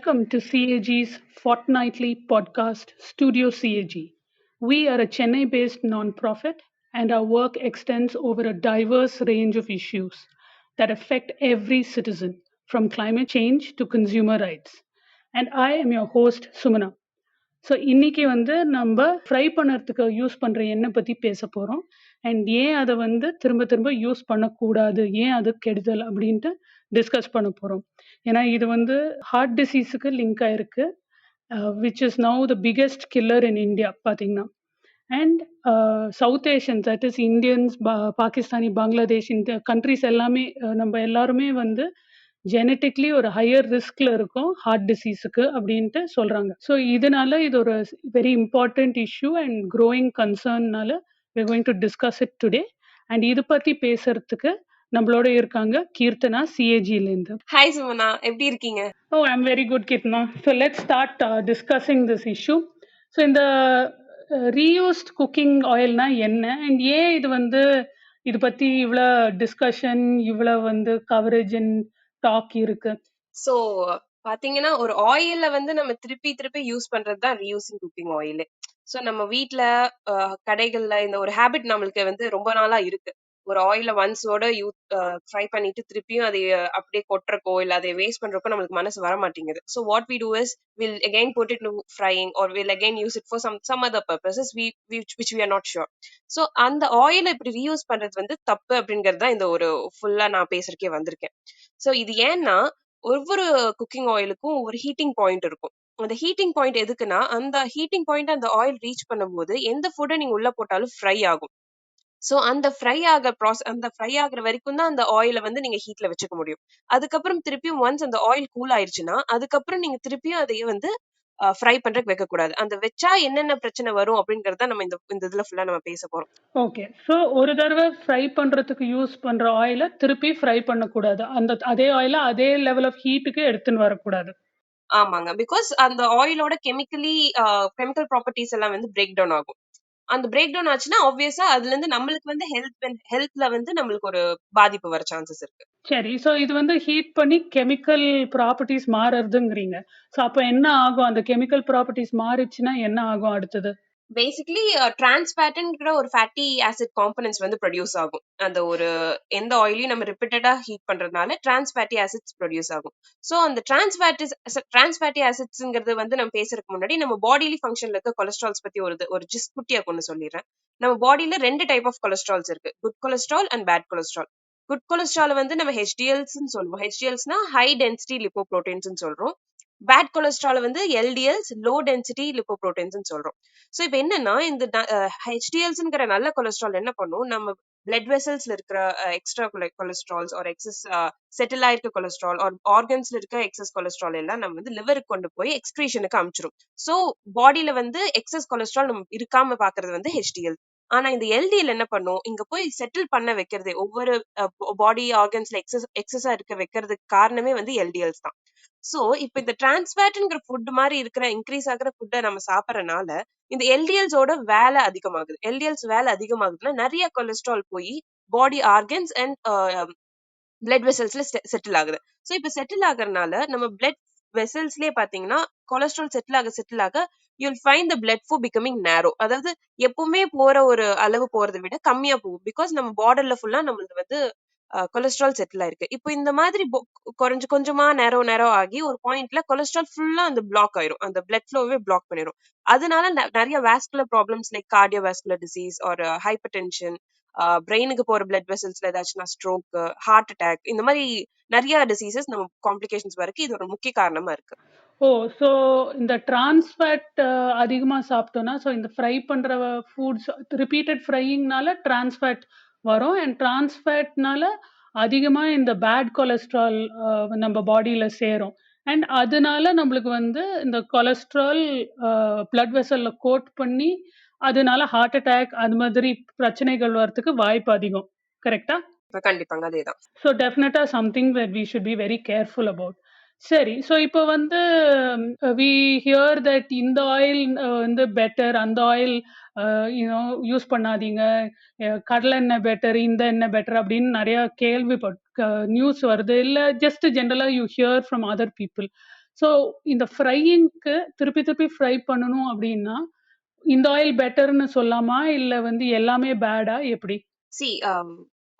Welcome to CAG's fortnightly podcast, Studio CAG. We are a Chennai based nonprofit, and our work extends over a diverse range of issues that affect every citizen, from climate change to consumer rights. And I am your host, Sumana. So இன்னைக்கு நம்ம fry பண்ணுறதுக்கு use பண்ணுற எண்ணெய் பற்றி பேச போகிறோம். And ஏன் அதை திரும்ப திரும்ப யூஸ் பண்ணக்கூடாது, ஏன் அது கெடுதல் அப்படின்ட்டு டிஸ்கஸ் பண்ண போகிறோம். ஏன்னா இது ஹார்ட் டிசீஸுக்கு லிங்க் ஆயிருக்கு, which is now the biggest killer in India பார்த்தீங்கன்னா. And South Asian, that is Indians, Pakistani, Bangladesh, இந்த கண்ட்ரிஸ் எல்லாமே நம்ம எல்லாருமே ஜெனட்டிக்லி ஒரு ஹையர் ரிஸ்க்ல இருக்கும் ஹார்ட் டிசீஸுக்கு அப்படின்ட்டு சொல்றாங்க. ஸோ இதனால இது ஒரு very important issue and growing கன்சர்ன்னால we're going to discuss it today. And இது பத்தி பேசுறதுக்கு நம்மளோட இருக்காங்க கீர்த்தனா சிஏஜிலேருந்து. ஹாய் சுமனா, எப்படி இருக்கீங்க? Oh, I am very good Keerthana. So let's start discussing this issue. So இந்த ரீயூஸ்ட் குக்கிங் ஆயில்னா என்ன, அண்ட் ஏன் இது பத்தி இவ்வளோ டிஸ்கஷன், இவ்வளோ கவரேஜ் அண்ட் டாக் இருக்கு? சோ பாத்தீங்கன்னா, ஒரு ஆயில நம்ம திருப்பி திருப்பி யூஸ் பண்றதுதான் ரீயூசிங் குக்கிங் ஆயில். சோ நம்ம வீட்ல கடைகள்ல இந்த ஒரு ஹேபிட் நம்மளுக்கு ரொம்ப நாளா இருக்கு. ஒரு ஆயில ஒன்ஸோட ஃப்ரை பண்ணிட்டு திருப்பியும் அதை அப்படியே கொட்டுறக்கோ இல்ல அதை வேஸ்ட் பண்றப்போ நம்மளுக்கு மனசு வர மாட்டேங்குது. So what we do is will again put it to frying or will again use it for some other purposes which we are not sure. So அந்த ஆயிலை இப்படி ரீயூஸ் பண்றது தப்பு அப்படிங்கிறது தான் இந்த ஒரு ஃபுல்லா நான் பேசுறதுக்கே வந்திருக்கேன். ஸோ இது ஏன்னா ஒவ்வொரு குக்கிங் ஆயிலுக்கும் ஒரு ஹீட்டிங் பாயிண்ட் இருக்கும். அந்த ஹீட்டிங் பாயிண்ட் எதுக்குன்னா, அந்த ஹீட்டிங் பாயிண்ட் அந்த ஆயில் ரீச் பண்ணும்போது எந்த ஃபுட்டை நீங்க உள்ள போட்டாலும் ஃப்ரை ஆகும். சோ அந்த ஃப்ரை ஆகுற வரைக்கும் தான் அந்த ஆயில நீங்க ஹீட்ல வச்சுக்க முடியும். அதுக்கப்புறம் திருப்பியும் ஒன்ஸ் அந்த ஆயில் கூல் ஆயிருச்சுன்னா, அதுக்கப்புறம் நீங்க திருப்பியும் அதையே ஃப்ரை பண்றதுக்கு வைக்க கூடாது. அந்த வச்சா என்னென்ன பிரச்சனை வரும் அப்படிங்கறத நம்ம இந்த இதுல ஃபுல்லா நம்ம பேச போறோம். ஓகே. சோ ஒரு தடவை ஃப்ரை பண்றதுக்கு யூஸ் பண்ற ஆயில திருப்பி ஃப்ரை பண்ணக்கூடாது. அதே ஆயில அதே லெவல் ஆஃப் ஹீட்டுக்கு எடுத்துன்னு வரக்கூடாது. ஆமாங்க. பிகாஸ் அந்த ஆயிலோட கெமிக்கல் ப்ராப்பர்ட்டிஸ் எல்லாம் பிரேக் டவுன் ஆகும். அந்த பிரேக் டவுன் ஆச்சுன்னா ஆப்வியஸா அதுல இருந்து நம்மளுக்கு ஹெல்த்ல நம்மளுக்கு ஒரு பாதிப்பு வர சான்சஸ் இருக்கு. சரி. சோ இது ஹீட் பண்ணி கெமிக்கல் ப்ராப்பர்ட்டிஸ் மாறுறதுங்கிறீங்க. சோ அப்ப என்ன ஆகும்? அந்த கெமிக்கல் ப்ராப்பர்ட்டிஸ் மாறிச்சுன்னா என்ன ஆகும் அடுத்தது? பேசிக்கலி டிரான்ஸ்பேட்ங்கிற ஒரு ஃபேட்டி ஆசிட் காம்பனன்ட்ஸ் ப்ரொடியூஸ் ஆகும். அந்த ஒரு எந்த ஆயிலையும் நம்ம ரிப்பீட்டடா ஹீட் பண்றதுனால டிரான்ஸ்பேட்டி ஆசிட்ஸ் ப்ரொடியூஸ் ஆகும். ஸோ அந்த டிரான்ஸ்பேட்டி ஆசிட்ஸ்ங்கிறது நம்ம பேசுறதுக்கு முன்னாடி நம்ம பாடியில ஃபங்க்ஷன்ல இருக்க கொலஸ்ட்ரால்ஸ் பத்தி ஒரு ஜிஸ்ட் குட்டியா கொண்டு சொல்லிடுறேன். நம்ம பாடியில 2 டைப் ஆஃப் கொலஸ்ட்ரால்ஸ் இருக்கு, good cholesterol and bad cholesterol. Good cholesterol நம்ம ஹெச்டிஎல்ஸ் சொல்லுவோம். ஹெச்டிஎல்ஸ்னா ஹை டென்சிட்டி லிப்போப்ரோட்டீன்ஸ் சொல்றோம். Bad cholesterol LDLs, low density lipoproteins சொல்றோம். சோ இப்ப என்னன்னா இந்த ஹெச்டிஎல்ஸ்ங்கிற நல்ல கொலஸ்ட்ரால் என்ன பண்ணும், நம்ம பிளட் வெசல்ஸ்ல இருக்கிற extra cholesterols or excess settle ஆயிருக்க கொலஸ்ட்ரால் ஆர் ஆர்கன்ஸ்ல இருக்க எக்ஸஸ் கொலஸ்ட்ரால் எல்லாம் நம்ம லிவருக்கு கொண்டு போய் எக்ஸ்கிரீஷனுக்கு அனுப்பிச்சிரும். சோ பாடியில எக்ஸஸ் கொலஸ்ட்ரால் நம்ம இருக்காம பாக்குறது ஹெச்டிஎல். ஆனா இந்த எல்டிஎல் என்ன பண்ணும், இங்க போய் செட்டில் பண்ண வைக்கிறது, ஒவ்வொரு பாடி ஆர்கன்ஸ்ல எக்ஸஸா இருக்க வைக்கிறதுக்கு காரணமே எல்டிஎல்ஸ் தான். சோ இப்ப இந்த டிரான்ஸ்பேட்ங்கிற ஃபுட் மாதிரி இருக்கிற இன்க்ரீஸ் ஆகிற ஃபுட்டை நம்ம சாப்பிடறனால இந்த எல்டிஎல்ஸோட வேலை அதிகமாகுது. எல்டிஎல்ஸ் வேலை அதிகமாகுதுன்னா நிறைய கொலஸ்ட்ரால் போய் பாடி ஆர்கன்ஸ் அண்ட் பிளட் வெசல்ஸ்ல செட்டில் ஆகுது. சோ இப்ப செட்டில் ஆகுறதுனால நம்ம பிளட் வெசல்ஸ்லயே பாத்தீங்கன்னா கொலஸ்ட்ரால் செட்டில் ஆக you'll find the blood flow becoming narrow. அதாவது எப்பவுமே போற ஒரு அளவு போறதை விட கம்மியா போகும். பிகாஸ் நம்ம பார்டர்ல ஃபுல்லா நம்மளுக்கு கொலஸ்ட்ரால் செட்டில் ஆயிருக்கு. இப்போ இந்த மாதிரி கொஞ்சமா நேரோ ஆகி ஒரு பாயிண்ட்ல கொலஸ்ட்ரால் ஃபுல்லா அந்த பிளாக் ஆயிரும். அந்த பிளட் ஃப்ளோவே பிளாக் பண்ணிரும். அதனால நிறைய vascular problems like cardiovascular disease or hypertension, பிரெயினுக்கு போற பிளட் வெசல்ஸ்ல ஏதாச்சும் ஸ்ட்ரோக், ஹார்ட் அட்டாக், இந்த மாதிரி நிறைய டிசீசஸ் நம்ம காம்ப்ளிகேஷன்ஸ் வரக்கு இது ஒரு முக்கிய காரணமா இருக்கு. ஓ, ஸோ இந்த டிரான்ஸ்ஃபேட் அதிகமா சாப்பிட்டோம்னா, ஸோ இந்த ஃப்ரை பண்ற ஃபுட்ஸ் ரிப்பீட்டட் ஃப்ரையிங்னால டிரான்ஸ்ஃபேட் வரும். அண்ட் டிரான்ஸ்ஃபேட்னால அதிகமா இந்த பேட் கொலஸ்ட்ரால் நம்ம பாடியில சேரும். அண்ட் அதனால நம்மளுக்கு இந்த கொலஸ்ட்ரால் பிளட் வெசல்ல கோட் பண்ணி அதனால ஹார்ட் அட்டாக் அது மாதிரி பிரச்சனைகள் வரதுக்கு வாய்ப்பு அதிகம். கரெக்டா? கண்டிப்பாங்க, அதேதான். ஸோ டெஃபினட்டா something that we should be very careful about. சரி. ஸோ இப்போ வி ஹியர் தட் இந்த ஆயில் பெட்டர், அந்த ஆயில் யூஸ் பண்ணாதீங்க, கடலை எண்ணெய் பெட்டர், இந்த எண்ணெய் பெட்டர் அப்படின்னு நிறைய நியூஸ் வருது. இல்லை ஜஸ்ட் ஜென்ரலா you hear from other people. So இந்த ஃப்ரையிங்க்கு திருப்பி திருப்பி ஃப்ரை பண்ணணும் அப்படின்னா இந்த ஆயில் பெட்டர்னு சொல்லாமா இல்ல வந்து எல்லாமே பேடா எப்படி? சி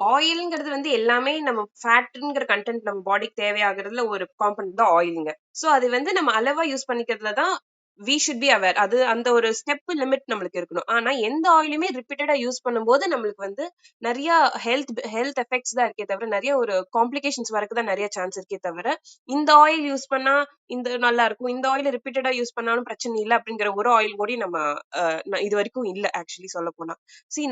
ஆயில்ங்கிறது வந்து எல்லாமே நம்ம ஃபேட்டுங்கிற கண்டென்ட் நம்ம பாடிக்கு தேவையாகிறதுல ஒரு காம்பனன்ட் தான் ஆயிலுங்க. ஸோ அது வந்து நம்ம அளவா யூஸ் பண்ணிக்கிறதுல தான் வி ஷுட் பி அவேர். அது அந்த ஒரு ஸ்டெப் லிமிட் நம்மளுக்கு இருக்கணும். ஆனா எந்த ஆயிலுமே ரிப்பீட்டடா யூஸ் பண்ணும்போது நம்மளுக்கு வந்து நெறைய ஹெல்த் எஃபெக்ட்ஸ் தான் இருக்கே தவிர, நெறைய ஒரு காம்ப்ளிகேஷன்ஸ் வரக்கு தான் நெறைய சான்ஸ் இருக்கே தவிர, இந்த ஆயில் யூஸ் பண்ணா இந்த நல்லா இருக்கும். இந்த ஆயில் ரிப்பீட்டடா யூஸ் பண்ணாலும் பிரச்சனை இல்ல அப்படிங்கிற ஒரு ஆயில் கூடி நம்ம இதுவரைக்கும் இல்ல ஆக்சுவலி சொல்லப்போனா.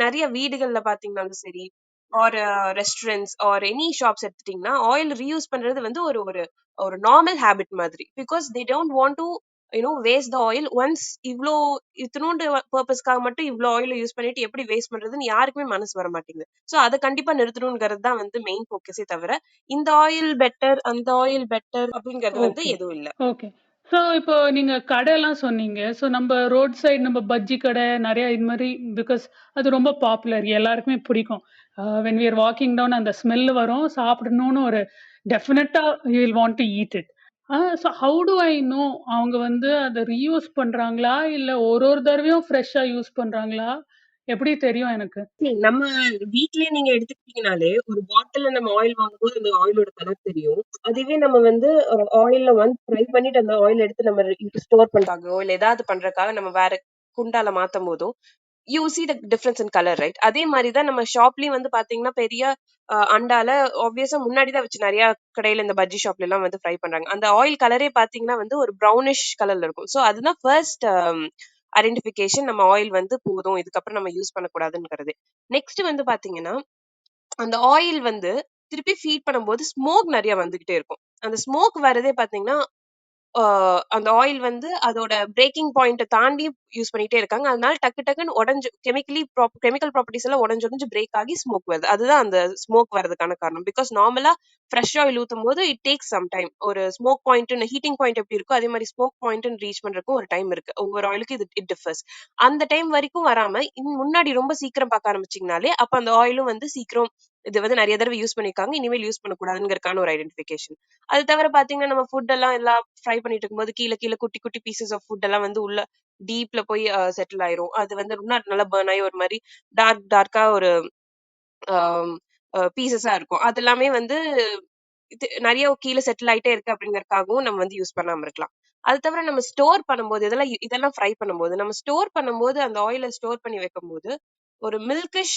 நெறைய வீடுகள்ல பார்த்தீங்கன்னாலும் சரி, or restaurants or any shops எடுத்துட்டீங்கன்னா, ஆயில் ரீயூஸ் பண்றது வந்து ஒரு ஒரு ஒரு நார்மல் ஹேபிட் மாதிரி. Because they don't want to waste the oil. Once இவ்ளோ இத்துணூண்டு பர்ப்பஸ்க்காக மட்டும் இவ்ளோ ஆயில யூஸ் பண்ணிட்டு எப்படி வேஸ்ட் பண்றதுன்னு யாருக்குமே மனசு வர மாட்டேங்குது. அத கண்டிப்பா நிறுத்தணும்ங்கிறது தான் வந்து மெயின் ஃபோக்கஸே தவிர, இந்த ஆயில் பெட்டர், அந்த ஆயில் பெட்டர் அப்படிங்கிறது வந்து ஓகே. எதுவும் இல்ல. ஓகே. ஸோ இப்போ நீங்க கடைலாம் சொன்னீங்க. ஸோ நம்ப ரோட் சைடு நம்ப பஜ்ஜி கடை நெறைய இது மாரி பிகாஸ் அது ரொம்ப பாப்புலர். எல்லாருக்குமே பிடிக்கும். When we are walking down அந்த ஸ்மெல் வரும். சாப்பிடணும்னு ஒரு டெஃபினட்டா you will want to eat it. So how do I know அவங்க வந்து அத ரீயூஸ் பண்றாங்களா? இல்ல ஒரு ஒரு தடவையும் ஃப்ரெஷ்ஷா யூஸ் பண்றாங்களா? எப்படி தெரியும் எனக்கு? நம்ம வீட்லயே நீங்க எடுத்துக்கிட்டீங்கனாலே, ஒரு பாட்டில்ல நம்ம ஆயில் வாங்கும்போது அந்த ஆயிலோட கலர் தெரியும். அதுவே நம்ம வந்து ஆயில்ல ஒன்ஸ் ஃப்ரை பண்ணிட்டு அந்த ஆயில் எடுத்து நம்ம ஸ்டோர் பண்றாங்கோ, இல்ல ஏதாவது பண்றதுக்காக நம்ம வேற குண்டால மாத்தும்போதோ, you see the difference in colour right. அதே மாரி தான் நம்ம ஷாப்லயும் வந்து பாத்தீங்கன்னா, பெரிய அண்டால ஆப்வியஸா முன்னாடி தான் வச்சு நெறைய கடையில இந்த பஜ்ஜி ஷாப்லலாம் வந்து ஃப்ரை பண்றாங்க. அந்த ஆயில் கலரே பாத்தீங்கன்னா வந்து ஒரு ப்ரௌனிஷ் கலர்ல இருக்கும். அதுதான் ஃபர்ஸ்ட் ஐடென்டிஃபிகேஷன் நம்ம ஆயில் வந்து போதும். இதுக்கப்புறம் நம்ம யூஸ் பண்ணக்கூடாதுங்கிறது. நெக்ஸ்ட் வந்து பாத்தீங்கன்னா, அந்த ஆயில் வந்து திருப்பி ஃபீட் பண்ணும்போது ஸ்மோக் நெறைய வந்துகிட்டே இருக்கும். அந்த ஸ்மோக் வரதே பாத்தீங்கன்னா, ஆ அந்த ஆயில் வந்து அதோட பிரேக்கிங் பாயிண்ட்ட தாண்டி யூஸ் பண்ணிட்டே இருக்காங்க. அதனால டக்கு டக்குன்னு உடைஞ்சு கெமிக்கல் ப்ராப்பர்ட்டீஸ் எல்லாம் உடைஞ்சு உடைஞ்சு பிரேக் ஆகி ஸ்மோக் வருது. அதுதான் அந்த ஸ்மோக் வரதுக்கான காரணம். பிகாஸ் நார்மலா ஃப்ரெஷ் ஆயில் ஊத்தும்போது இட் டேக்ஸ் சம் டைம். ஒரு ஸ்மோக் பாயிண்ட் ஹீட்டிங் பாயிண்ட் எப்படி இருக்கோ, அதே மாரி ஸ்மோக் பாயிண்ட் ரீச் பண்றதுக்கும் ஒரு டைம் இருக்கு. ஒவ்வொரு ஆயிலுக்கும் இட் டிஃபர்ஸ். அந்த டைம் வரைக்கும் வராம முன்னாடி ரொம்ப சீக்கிரம் பார்க்க ஆரம்பிச்சீங்கனாலே, அப்ப அந்த ஆயிலும் வந்து சீக்கிரம் இது வந்து நெறைய தடவ யூஸ் பண்ணியிருக்காங்க. இனிமேல் யூஸ் பண்ணக்கூடாதுங்கிறதுக்கான ஒரு ஐடென்டிஃபிகேஷன். அது தவிர பார்த்தீங்கன்னா, நம்ம ஃபுட் எல்லாம் ஃப்ரை பண்ணிட்டு இருக்கும்போது கீழ கீழ குட்டி குட்டி பீசஸ் ஆஃப் ஃபுட் எல்லாம் வந்து உள்ள டீப்ல போய் செட்டில் ஆயிரும். அது வந்து இன்னும் நல்லா பர்ன் ஆயி ஒரு மாரி டார்க்கா ஒரு ஆம் பீசஸா இருக்கும். அது எல்லாமே வந்து இது நெறைய கீழ செட்டில் ஆயிட்டே இருக்கு அப்படிங்கிறதுக்காகவும் நம்ம வந்து யூஸ் பண்ணாம இருக்கலாம். அது தவிர நம்ம ஸ்டோர் பண்ணும்போது இதெல்லாம் ஃப்ரை பண்ணும்போது, நம்ம ஸ்டோர் பண்ணும்போது அந்த ஆயில ஸ்டோர் பண்ணி வைக்கும்போது, ஒரு milkish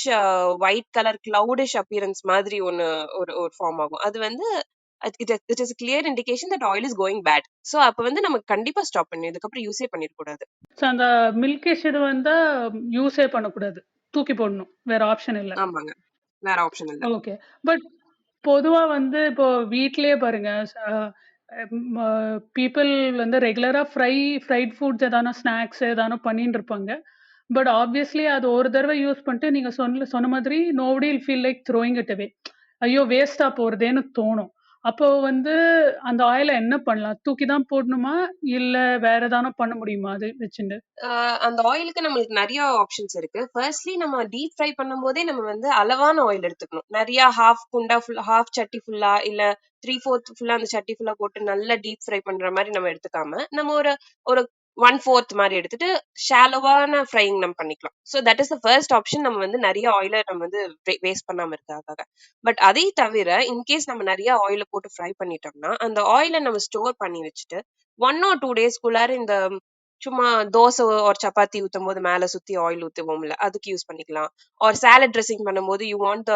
white colour cloudish appearance மாதிரி ஒண்ணு ஒரு ஒரு ஃபார்ம் ஆகும். அது வந்து it is clear indication that oil is going bad. அப்ப வந்து நம்ம கண்டிப்பா ஸ்டாப் பண்ணணும். இதுக்கப்புறம் யூஸே பண்ணிறக்கூடாது. ஸோ அந்த மில்க் எசிட் வந்தா யூஸே பண்ணக்கூடாது. தூக்கி போடணும். வேற ஆப்ஷன் இல்ல. ஆமாங்க. வேற ஆப்ஷன் இல்ல. ஓகே. பட் பொதுவா வந்து இப்போ வீட்லயே பாருங்க, பீப்பிள் வந்து ரெகுலரா ஃப்ரைட் ஃபுட்ஸ் எதான ஸ்நாக்ஸ் எதான பண்ணின்னு இருப்பாங்க. பட் ஆப்வியஸ்லி அது ஒரு தடவ யூஸ் பண்ணிட்டு நீங்க சொன்ன மாதிரி nobody will feel like throwing it away. ஐயோ! வேஸ்ட்டா போறதேன்னு தோணும். அப்போ வந்து அந்த ஆயில என்ன பண்ணலாம்? தூக்கி தான் போடணுமா? இல்ல வேற எதான பண்ண முடியுமா அது வச்சுண்டு? அந்த ஆயிலுக்கு நம்மளுக்கு நெறைய ஆப்ஷன்ஸ் இருக்கு. ஃபர்ஸ்ட்லி நம்ம டீப் ஃப்ரை பண்ணும்போதே நம்ம வந்து அளவான ஆயில் எடுத்துக்கணும். நெறைய ஹால்ஃப் குண்டா ஹால்ஃப் சட்டி ஃபுல்லா இல்ல 3/4 ஃபுல்லா அந்த சட்டி ஃபுல்லா போட்டு நல்லா டீப் ஃப்ரை பண்ற மாரி நம்ம எடுத்துக்காம, நம்ம ஒரு ஒரு 1/4 மாரி எடுத்துட்டு ஷாலோவான ஃப்ரையிங் நம்ம பண்ணிக்கலாம். That is the first option. நம்ம வந்து நெறைய ஆயில நம்ம வந்து வேஸ்ட் பண்ணாம இருக்கறதுக்காக. பட் அதை தவிர இன்கேஸ் நம்ம நெறைய ஆயில போட்டு ஃப்ரை பண்ணிட்டோம்னா, அந்த ஆயில நம்ம ஸ்டோர் பண்ணி வச்சுட்டு 1 ஆர் 2 டேஸ்க்குள்ளார இந்த சும்மா தோசை ஒரு சப்பாத்தி ஊத்தும்போது மேல சுத்தி ஆயில் ஊத்துவோம்ல, அதுக்கு யூஸ் பண்ணிக்கலாம். ஆர் சாலட் ட்ரெஸ்ஸிங் பண்ணும்போது you want the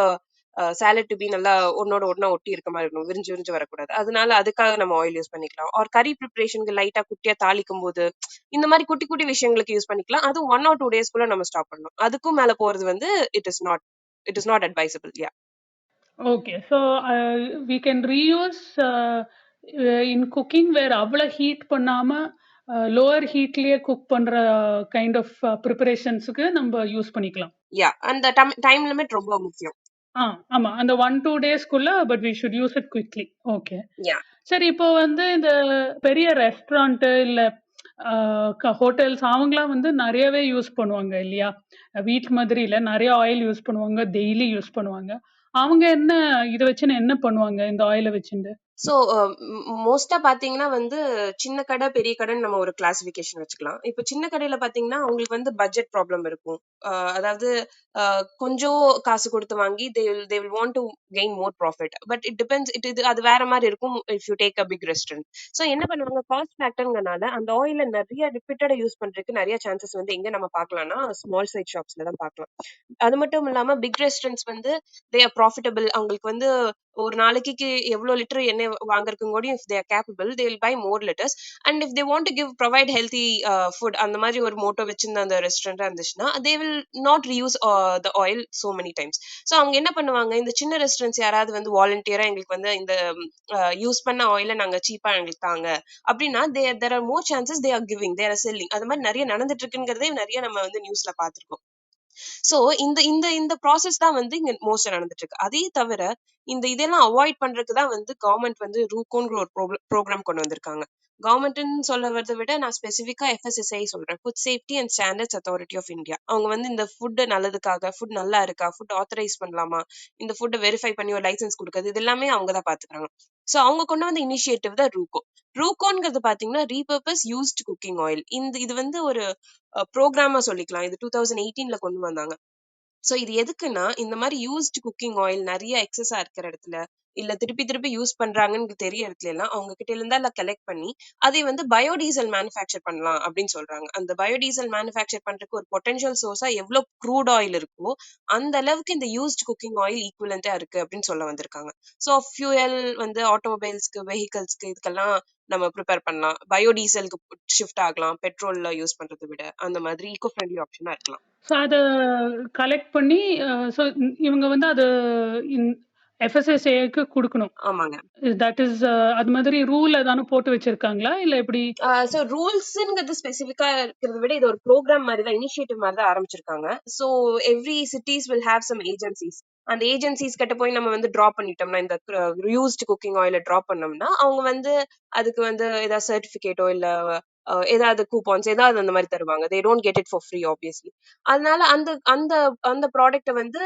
salad to be நல்லா ஒண்ணோட ஒண்ணா ஒட்டி இருக்க மாரி இருக்கணும். விரிஞ்சு விரிஞ்சு வரக்கூடாது. அதனால அதுக்காக நம்ம ஆயில் யூஸ் பண்ணிக்கலாம். ஆர் கறி பிரிப்பரேஷன்க்கு லைட்டா குட்டியா தாளிக்கும்போது, இந்த மாரி குட்டி குட்டி விஷயங்களுக்கு யூஸ் பண்ணிக்கலாம். அதுவும் 1 ஆர் 2 டேஸ்க்குள்ள நம்ம ஸ்டாப் பண்ணணும். அதுக்கும் மேல போறது வந்து it is not advisable. Okay. So uh we can reuse in cooking where அவ்வளோ ஹீட் பண்ணாம, லோவர் ஹீட்லயே குக் பண்ற கைண்ட் ஆஃப் பிரிப்பரேஷன்ஸ்க்கு நம்ப யூஸ் பண்ணிக்கலாம். அந்த டைம் லிமிட் ரொம்ப முக்கியம். ஆ, ஆமா. அந்த 1, 2 டேஸ்க்குள்ள but we should use it quickly. Okay. Yeah. சரி இப்போ வந்து இந்த பெரிய ரெஸ்டாரண்ட் இல்ல அ ஹோட்டல்ஸ் அவங்கலாம் வந்து நெறையவே யூஸ் பண்ணுவாங்க இல்லையா? வீட்டு மாதிரி இல்ல. நெறைய ஆயில் யூஸ் பண்ணுவாங்க. டெய்லி யூஸ் பண்ணுவாங்க. அவங்க என்ன இத வச்சுன்னு என்ன பண்ணுவாங்க? இந்த ஆயில வச்சுண்டு? ஸோ மோஸ்டா பாத்தீங்கன்னா வந்து சின்ன கடை பெரிய கடைன்னு நம்ம ஒரு கிளாசிஃபிகேஷன் வச்சுக்கலாம். இப்போ சின்ன கடையில பாத்தீங்கன்னா அவங்களுக்கு வந்து பட்ஜெட் ப்ராப்ளம் இருக்கும். அதாவது கொஞ்சம் காசு கொடுத்து வாங்கி they will want to gain more profit. But it depends இது அது வேற மாதிரி இருக்கும் if you take a big restaurant. So என்ன பண்ணுவாங்க, காஸ்ட் ஃபேக்டர்ங்கனால அந்த ஆயில நிறைய ரிப்பீட்டடா யூஸ் பண்றதுக்கு நிறைய சான்சஸ் வந்து எங்க நம்ம பார்க்கலாம்னா ஸ்மால் சைட் ஷாப்ஸ்ல தான் பார்க்கலாம். அது மட்டும் இல்லாம பிக் ரெஸ்டாரண்ட்ஸ் வந்து தே ஆர் ப்ராஃபிட்டபிள். அவங்களுக்கு வந்து ஒரு நாளைக்கு எவ்வளவு லிட்டர் எண்ணெய் வாங்குறதுக்கும் கூட if they are capable they will buy more litres. And if they want to give provide healthy food அந்த மாதிரி ஒரு மோட்டோ வச்சிருந்த அந்த ரெஸ்டாரண்டா இருந்துச்சுன்னா they will not reuse the oil so many times. So அவங்க என்ன பண்ணுவாங்க, இந்த சின்ன ரெஸ்டாரண்ட்ஸ் யாராவது வந்து வாலண்டியரா எங்களுக்கு வந்து இந்த யூஸ் பண்ண ஆயில நாங்க சீப்பா எங்களுக்கு தாங்க அப்படின்னா there are more chances they are giving there are selling. அது மாதிரி நிறைய நடந்துட்டு இருக்குங்கிறதே நிறைய நம்ம வந்து நியூஸ்ல பார்த்திருக்கோம். சோ இந்த இந்த இந்த ப்ராசஸ் தான் வந்து இங்க மோஸ்டா நடந்துட்டு இருக்கு. அதே தவிர இதெல்லாம் அவாய்ட் பண்றதுக்கு தான் வந்து கவர்மெண்ட் வந்து ரூகோங்கிற ஒரு ப்ரோக்ராம் கொண்டு வந்திருக்காங்க. கவர்மெண்ட்னு சொல்ல வரதை விட நான் ஸ்பெசிஃபிக்கா எஃப்எஸ்எஸ்ஐ சொல்றேன், food safety and standards authority of India. அவங்க வந்து இந்த ஃபுட் நல்லதுக்காக, ஃபுட் நல்லா இருக்கா, ஃபுட் ஆத்தரைஸ் பண்ணலாமா, இந்த ஃபுட்டை வெரிஃபை பண்ணி ஒரு லைசன்ஸ் கொடுக்குறது, இது எல்லாமே அவங்க தான் பாத்துக்கிறாங்க. சோ அவங்க கொண்டு வந்த இனிஷியேட்டிவ் தான் ரூகோ. ரூகோங்கிறது பாத்தீங்கன்னா ரீபர்பஸ் யூஸ்ட் குக்கிங் ஆயில். இது வந்து ஒரு ப்ரோக்ராமா சொல்லிக்கலாம். இது 2018ல கொண்டு வந்தாங்க. சோ இது எதுக்குன்னா இந்த மாதிரி யூஸ்ட் குக்கிங் ஆயில் நிறைய எக்ஸஸா இருக்கிற இடத்துல இல்ல திருப்பி திருப்பி யூஸ் பண்றாங்கன்னு தெரிய இடத்துல எல்லாம் அவங்க கிட்ட இருந்தா கலெக்ட் பண்ணி அதை வந்து பயோடீசல் மேனுஃபேக்சர் பண்ணலாம் அப்படின்னு சொல்றாங்க. அந்த பயோடீசல் மேனுஃபேக்சர் பண்றதுக்கு ஒரு பொட்டன்ஷியல் சோர்ஸா எவ்வளவு க்ரூட் ஆயில் இருக்கோ அந்த அளவுக்கு இந்த யூஸ்ட் குக்கிங் ஆயில் ஈக்குவலண்டா இருக்கு அப்படின்னு சொல்ல வந்திருக்காங்க. சோ ஃபியூயல் வந்து ஆட்டோமொபைல்ஸ்க்கு வெஹிக்கல்ஸ்க்கு இதுக்கெல்லாம் நம்ம ப்ரிப்பேர் பண்ணலாம், பயோடீசலுக்கு ஷிஃப்ட் ஆகலாம், பெட்ரோல்ல யூஸ் பண்றதை விட அந்த மாதிரி ஈகோ ஃப்ரெண்ட்லி ஆப்ஷனா இருக்கலாம். ஸோ அத கலெக்ட் பண்ணி ஸோ இவங்க வந்து அது இன் எஃப்எஸ்எஸ்ஏக்கு குடுக்கணும். ஆமாங்க. தட் இஸ் அது மாதிரி ரூல் ஏதானு போட்டு வச்சிருக்காங்களா? இல்ல எப்படி? சோ ரூல்ஸ்ங்கிறது ஸ்பெசிஃபிக்கா இருக்கிறத விட இது ஒரு ப்ரோக்ராம் மாதிரி தான், இனிஷியேட்டிவ் மாதிரி தான் ஆரம்பிச்சிருக்காங்க. So every cities will have some agencies. அந்த ஏஜென்சிஸ் கிட்ட போய் நம்ம வந்து டிராப் பண்ணிட்டோம்னா இந்த யூஸ்ட் குக்கிங் ஆயில டிராப் பண்ணோம்னா அவங்க வந்து அதுக்கு வந்து ஏதாவது சர்டிபிகேட்டோ இல்ல ஏதாவது கூப்பான்ஸ் ஏதாவது அந்த மாதிரி தருவாங்க. They don't get it for free obviously. அதனால அந்த அந்த அந்த ப்ராடக்ட்டை வந்து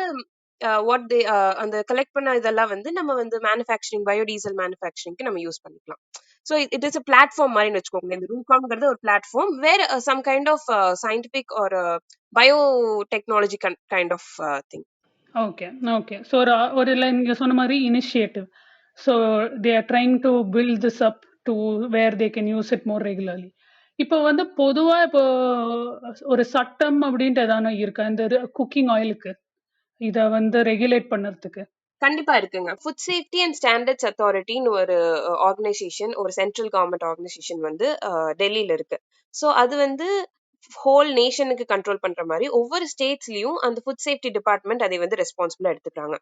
வாட் தே அந்த கலெக்ட் பண்ண இதெல்லாம் வந்து நம்ம வந்து மேனுஃபேக்சரிங் பயோடீசல் மேனுஃபேக்சரிங்க்கு நம்ம யூஸ் பண்ணிக்கலாம். So it is a platform மாதிரி வச்சுக்கோங்க. இந்த ரூகாம்ங்கிறது ஒரு platform where some kind of scientific ஒரு bio technology kind of thing. Okay, okay. So ஒரு நீங்க சொன்ன மாரி initiative. So they are trying to build this up to where they can use it more regularly. இப்போ வந்து பொதுவா இப்போ ஒரு சட்டம் அப்படின்ட்டு எதான இருக்கா? இந்த குக்கிங் ஆயிலுக்கு. இத வந்து ரெகுலேட் பண்ணறதுக்கு. கண்டிப்பா இருக்குங்க. ஃபுட் சேஃப்டி அண்ட் ஸ்டாண்டர்ட்ஸ் அத்தாரிட்டின்னு ஒரு ஆர்கனைசேஷன், ஒரு சென்ட்ரல் கவர்ன்மெண்ட் ஆர்கனைசேஷன் வந்து டெல்லியில இருக்கு. சோ அது வந்து ஹோல் நேஷனுக்கு கண்ட்ரோல் பண்ற மாதிரி ஒவ்வொரு ஸ்டேட்ஸ்லயும் அந்த ஃபுட் சேஃப்டி டிபார்ட்மெண்ட் அதை வந்து ரெஸ்பான்சிபிளா எடுத்துக்கிறாங்க.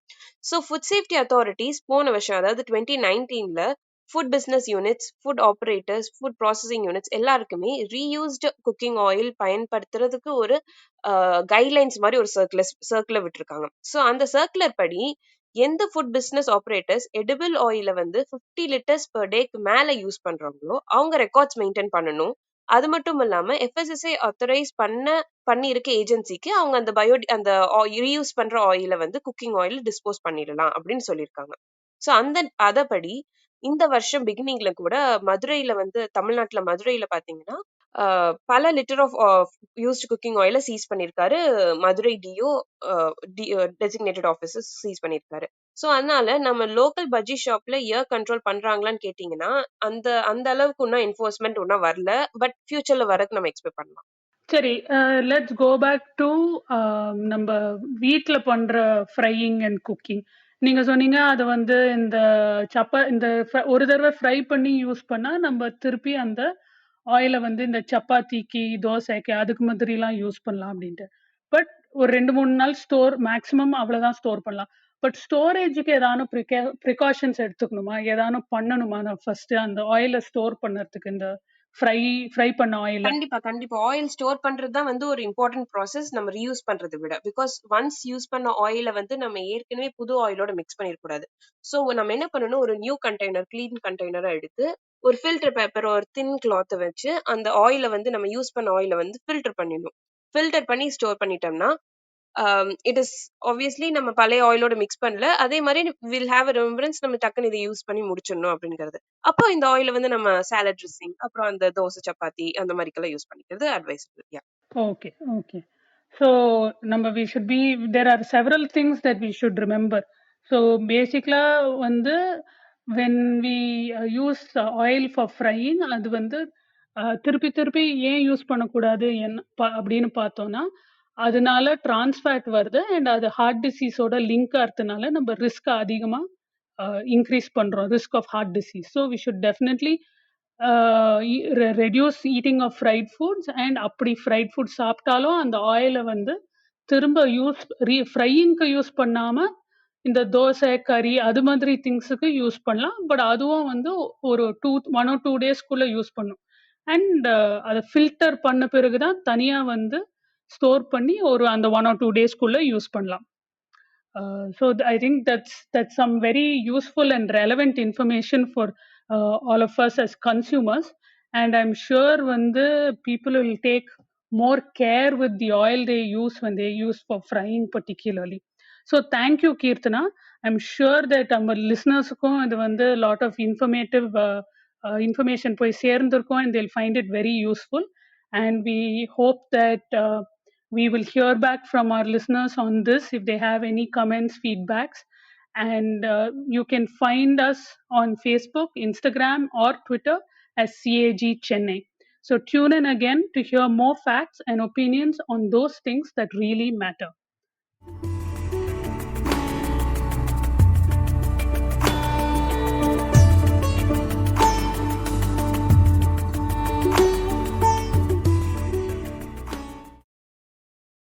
ஸோ ஃபுட் சேஃப்டி அத்தாரிட்டிஸ் போன வருஷம் அதாவது 2019ல food business units, food operators, food processing units எல்லாருக்குமே ரீயூஸ்டு குக்கிங் ஆயில் பயன்படுத்துறதுக்கு ஒரு கைட்லைன்ஸ் மாதிரி ஒரு சர்க்குலர் விட்டுருக்காங்க. ஸோ அந்த சர்க்குலர் படி எந்த ஃபுட் பிசினஸ் ஆபரேட்டர்ஸ் எடிபிள் ஆயில வந்து 50 லிட்டர்ஸ் பெர் டேக்கு மேல யூஸ் பண்றாங்களோ அவங்க ரெக்கார்ட்ஸ் மெயின்டைன் பண்ணணும். அது மட்டும் இல்லாம எஃப்எஸ்எஸ்ஐ ஆத்தரைஸ் பண்ணியிருக்க ஏஜென்சிக்கு அவங்க அந்த அந்த ரீயூஸ் பண்ற ஆயில வந்து குக்கிங் ஆயில் டிஸ்போஸ் பண்ணிடலாம் அப்படின்னு சொல்லியிருக்காங்க. ஸோ அதபடி இந்த வருஷம் பிகினிங்ல கூட மதுரையில வந்து தமிழ்நாட்டுல மதுரையில பாத்தீங்கன்னா பல litre of used cooking oil seize பண்ணிருக்காரு Madurai DO. Designated officer seize பண்ணிருக்காரு. சோ அதனால நம்ம லோக்கல் பஜ்ஜி ஷாப்ல இயர் கண்ட்ரோல் பண்றாங்களான்னு கேட்டீங்கன்னா அந்த அந்த அளவுக்கு இன்னும் என்ஃபோர்ஸ்மெண்ட் இன்னும் வரல. பட் ஃபியூச்சர்ல வரக்கு நம்ம எக்ஸ்பெக்ட் பண்ணலாம். சரி, லெட்ஸ் கோ பேக் டு நம்ப வீட்ல பண்ற ஃப்ரையிங் அண்ட் குக்கிங். நீங்க சொன்னீங்க அது வந்து இந்த ஒரு தடவ ஃப்ரை பண்ணி யூஸ் பண்ணா நம்ம திருப்பி அந்த ஆயில வந்து இந்த சப்பாத்திக்கு, தோசைக்கு அதுக்கு மாதிரிலாம் யூஸ் பண்ணலாம் அப்படின்ட்டு. பட் ஒரு 2, 3 நாள் மேக்ஸிமம் அவ்வளவுதான் ஸ்டோர் பண்ணலாம். பட் ஸ்டோரேஜ்க்கு ஏதான பிரிகாஷன்ஸ் எடுத்துக்கணுமா? ஏதானும் பண்ணணுமா? நான் ஃபர்ஸ்ட் அந்த ஆயில ஸ்டோர் பண்ணறதுக்கு இந்த ஃப்ரை ஃப்ரை பண்ண ஆயில. கண்டிப்பா, கண்டிப்பா. ஆயில் ஸ்டோர் பண்றது தான் வந்து ஒரு இம்பார்ட்டன்ட் ப்ராசஸ் நம்ம ரீயூஸ் பண்றத விட. பிகாஸ் ஒன்ஸ் யூஸ் பண்ண ஆயில வந்து நம்ம ஏற்கனவே புது ஆயிலோட மிக்ஸ் பண்ணிடக்கூடாது. சோ நம்ம என்ன பண்ணணும், ஒரு நியூ கண்டெய்னர், கிளீன் கண்டெய்னரா எடுத்து ஒரு ஃபில்டர் பேப்பர் ஒரு தின் கிளாத் வச்சு அந்த ஆயில வந்து நம்ம யூஸ் பண்ண ஆயில வந்து ஃபில்டர் பண்ணிடணும். ஃபில்டர் பண்ணி ஸ்டோர் பண்ணிட்டோம்னா இட் இஸ் ஆப்வியஸ்லி நம்ம பழைய ஆயிலோட மிக்ஸ் பண்ணல. அதே மாரி வில் ஹேவ் அ ரிமெம்பரன்ஸ் நம்ம டக்குனு இத யூஸ் பண்ணி முடிச்சிடணும் அப்படிங்கிறது. அப்போ இந்த ஆயில வந்து நம்ம சாலட் ட்ரெஸ்ஸிங், அப்புறம் அந்த தோசை, சப்பாத்தி அந்த மாரிக்கெல்லாம் யூஸ் பண்ணிக்கிறது advisable. Yeah. Okay, okay. So, number we should be there are several things that we should remember. So, basically, when we use oil for frying, அது வந்து திருப்பி திருப்பி ஏன் யூஸ் பண்ணக்கூடாது அப்படின்னு பார்த்தோம்னா அதனால டிரான்ஸ்ஃபேட் வருது அண்ட் அது ஹார்ட் டிசீஸோட லிங்க் ஆகிறதுனால நம்ம ரிஸ்க் அதிகமாக இன்க்ரீஸ் பண்ணுறோம் risk of heart disease so we should definitely reduce eating of fried foods and அப்படி ஃப்ரைட் ஃபுட் சாப்பிட்டாலும் அந்த ஆயிலை வந்து திரும்ப ஃப்ரையிங்க்கு யூஸ் பண்ணாமல் இந்த தோசை கறி அது மாதிரி திங்ஸுக்கு யூஸ் பண்ணலாம் பட் அதுவும் வந்து ஒரு 1 or 2 daysக்குள்ளே யூஸ் பண்ணும் அண்ட் அதை ஃபில்டர் பண்ண பிறகு தான் தனியாக வந்து ஸ்டோர் பண்ணி ஒரு அந்த 1 or 2 daysக்குள்ளே யூஸ் பண்ணலாம் I think that's some very useful and relevant information for all of us as consumers. And I'm sure when the people will take more care with the oil they use when they use for frying particularly. So thank you, Kirtana. I'm sure that our listeners and a lot of informative information and they'll find it very useful. And we hope that we will hear back from our listeners on this if they have any comments, feedbacks. And you can find us on Facebook, Instagram, or Twitter as CAG Chennai. So tune in again to hear more facts and opinions on those things that really matter.